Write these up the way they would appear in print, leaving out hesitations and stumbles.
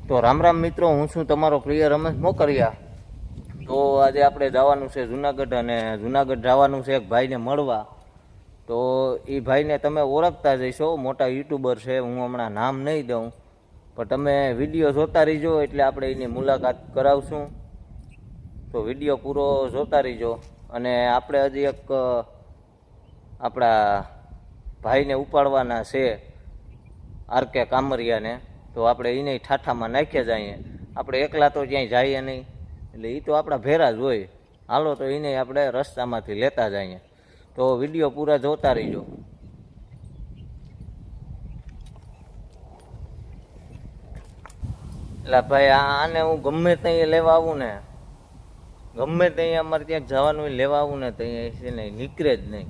તો રામ રામ મિત્રો, હું છું તમારો પ્રિય રમેશ મોકરિયા. તો આજે આપણે જવાનું છે જુનાગઢ, અને જુનાગઢ જવાનું છે એક ભાઈને મળવા. તો એ ભાઈને તમે ઓળખતા જઈશો, મોટા યુટ્યુબર છે. હું હમણાં નામ નહીં દઉં, પણ તમે વિડીયો જોતા રહીજો, એટલે આપણે એની મુલાકાત કરાવશું. તો વિડીયો પૂરો જોતા રહીજો. અને આપણે હજી એક આપણા ભાઈને ઉપાડવાના છે, આરકે કામરિયાને. તો આપણે એને ઠાઠામાં નાખ્યા જઈએ. આપણે એકલા તો ક્યાંય જઈએ નહીં, એટલે એ તો આપણા ભેરા જ હોય. હાલો તો એને આપણે રસ્તામાંથી લેતા જઈએ. તો વિડીયો પૂરા જોતા રહીજો. એટલે ભાઈ આને હું ગમે ત્યાં લેવા આવું ને, ગમે ત્યાં અમારે ક્યાંક જવાનું હોય લેવા આવું ને, ત્યાં છે ને નીકળે જ નહીં.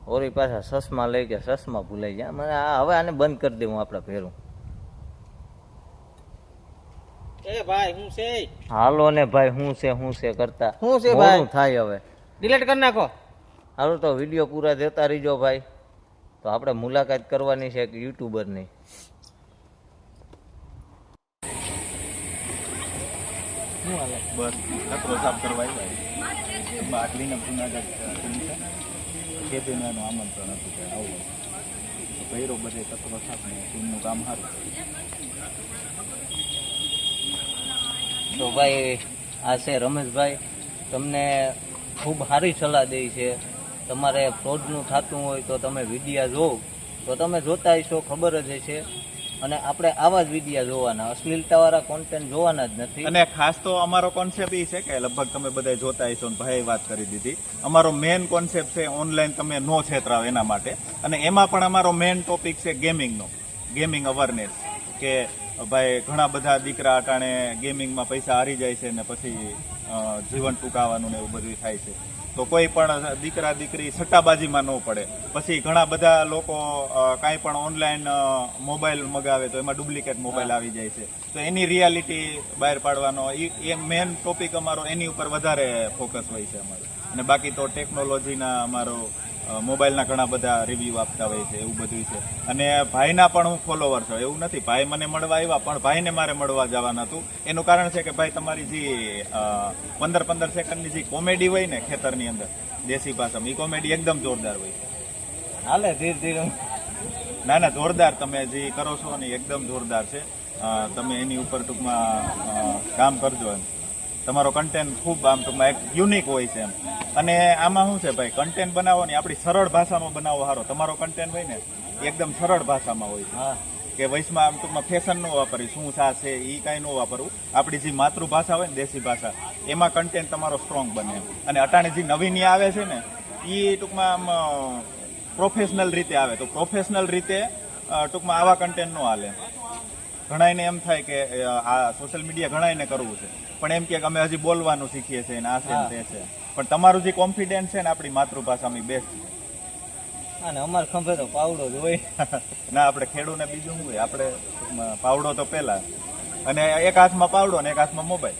ઓરી પાછા ચશ્મા લઈ ગયા, ચશ્મા ભૂલાઈ ગયા. મને હવે આને બંધ કરી દેવું આપણા ભેરું. એ ભાઈ હું છે? હાલો ને ભાઈ, હું છે કરતા હું છે ભાઈ? થાય હવે ડિલીટ કરી નાખો. હાલો તો વિડીયો પૂરા જોતા રહીજો ભાઈ. તો આપણે મુલાકાત કરવાની છે એક યુટ્યુબરની. બસ કચરો સાફ કરવા આવ્યા. આટલીને જુનાગઢ ખેતીનું એનું આમંત્રણ હતું કે આવું તો પહેરો બધે કચરો સાફ ને ટીમનું કામ સારું. તો ભાઈ આ છે રમેશભાઈ. તમને ખૂબ સારી સલાહ દે છે. તમારે ફ્રોડનું થતું હોય તો તમે વિડીયા જોવો, તો તમે જોતા હશો, ખબર જ હશે. અને આપણે આવા જ વિડીયા જોવાના, અશ્લીલતાવાળા કોન્ટેન્ટ જોવાના જ નથી. અને ખાસ તો અમારો કોન્સેપ્ટ એ છે કે લગભગ તમે બધા જોતા હશો ને ભાઈ વાત કરી દીધી. અમારો મેઇન કોન્સેપ્ટ છે ઓનલાઈન તમે નો છેતરાવ એના માટે. અને એમાં પણ અમારો મેઇન ટોપિક છે ગેમિંગનો, ગેમિંગ અવેરનેસ. કે ભાઈ ઘણા બધા દીકરા અટાણે ગેમિંગમાં પૈસા હારી જાય છે ને પછી જીવન ટૂંકાવાનું ને એવું બધું થાય છે. તો કોઈ પણ દીકરા દીકરી સટ્ટાબાજીમાં ન પડે. પછી ઘણા બધા લોકો કાંઈ પણ ઓનલાઈન મોબાઈલ મગાવે તો એમાં ડુપ્લિકેટ મોબાઈલ આવી જાય છે. તો એની રિયાલિટી બહાર પાડવાનો એ મેઇન ટોપિક અમારો, એની ઉપર વધારે ફોકસ હોય છે અમારું. અને બાકી તો ટેકનોલોજીના અમારો મોબાઈલના ઘણા બધા રિવ્યૂ આપતા હોય છે, એવું બધું છે. અને ભાઈના પણ હું ફોલોવર છું, એવું નથી. ભાઈ મને મળવા આવ્યા, પણ ભાઈને મારે મળવા જવાનું હતું. એનું કારણ છે કે ભાઈ તમારી જે 15-15 સેકન્ડની જે કોમેડી હોય ને ખેતરની અંદર દેશી ભાષામાં, એ કોમેડી એકદમ જોરદાર હોય. હાલે ધીરે ધીરે. ના ના, જોરદાર. તમે જે કરો છો ને એકદમ જોરદાર છે. તમે એની ઉપર ટૂંકમાં કામ કરજો એમ. તમારો કન્ટેન્ટ ખૂબ આમ ટૂંકમાં એક યુનિક હોય છે એમ. અને આમાં શું છે ભાઈ, કન્ટેન્ટ બનાવો ને આપણી સરળ ભાષામાં બનાવો સારો. તમારો કન્ટેન્ટ હોય ને એકદમ સરળ ભાષામાં હોય. હા, કે વયસમાં આમ ટૂંકમાં ફેશન ન વાપરવી, શું સા છે એ કાંઈ ન વાપરવું. આપણી જે માતૃભાષા હોય ને દેશી ભાષા, એમાં કન્ટેન્ટ તમારો સ્ટ્રોંગ બને. અને અટાણે જે નવીની આવે છે ને એ ટૂંકમાં આમ પ્રોફેશનલ રીતે આવે. તો પ્રોફેશનલ રીતે ટૂંકમાં આવા કન્ટેન્ટ ન હાલે. ઘણાઈને એમ થાય કે આ સોશિયલ મીડિયા ઘણાઈને કરવું છે, પણ એમ કે અમે હજી બોલવાનું શીખીએ છીએ ને આ છે ને તે છે. પણ તમારું જે કોન્ફિડન્સ છે ને આપણી માતૃભાષામાં બેસ્ટ છે. અને અમારે ખંભે તો પાવડો જ હોય. ના, આપણે ખેડૂને બીજું શું હોય, આપણે પાવડો તો પહેલા, અને એક હાથમાં પાવડો ને એક હાથમાં મોબાઈલ.